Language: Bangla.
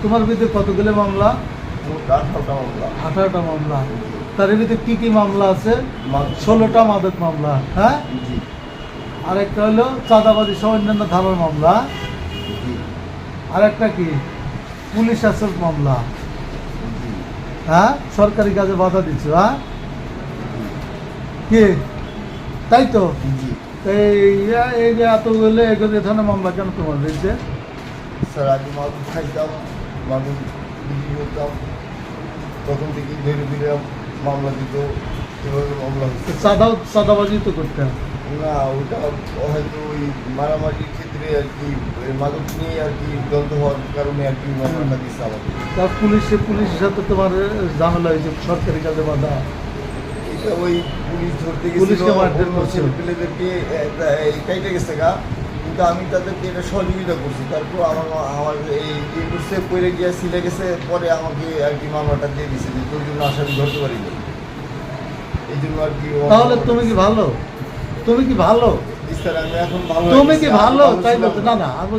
তোমার বিরুদ্ধে কতগুলো মামলা? 18টা মামলা। 18টা মামলা। তার ভিতরে কি কি মামলা আছে? 16টা মাদক মামলা, হ্যাঁ? জি আর একটা হলো চাঁদাবাজি সহ অন্যান্য ধারার মামলা। জি আর একটা কি পুলিশ আসল মামলা, জি হ্যাঁ? সরকারি কাজে বাধা দিচ্ছ, হ্যাঁ? কি তাই তো? জি। এই যে এতগুলো এগুলো এ ধরনের মামলা কেন তোমার বিরুদ্ধে? স্যার আগে মাদক খাইতাম, মাদক বিক্রি করতাম, তখন থেকে ধীরে ধীরে মামলা দিত, এভাবে মামলা হচ্ছে। চাঁদাবাজি তো করতে হয়। না ওটা হয়তো ওই মারামারির ক্ষেত্রে আর কি ওই মাদক নিয়ে আর কি দ্বন্দ্ব হওয়ার কারণে আর কি মামলাটা দিচ্ছে আমাকে। তার পুলিশের সাথে তোমার ঝামেলা হয়েছে, সরকারি কাজে বাধা। এটা ওই পুলিশ ধরতে গেছিল, পুলিশকে মারধর করছিল। ছেলেপেলেদেরকে কাইটে গেছে গা, কিন্তু আমি তাদেরকে এটা সহযোগিতা করছি। তারপর আমার এই করছে পড়ে গিয়ে সিলে গেছে, পরে আমাকে আর কি মামলাটা দিয়ে দিচ্ছে যে তোর জন্য আসামি ধরতে পারি না, এই জন্য আর কি। তাহলে তুমি কি ভালো? তুমি কি ভালো? স্যার আমি এখন ভালো তুমি কি আছি, ভালো? আমি তাই ছিলাম বলতে না। না, আমি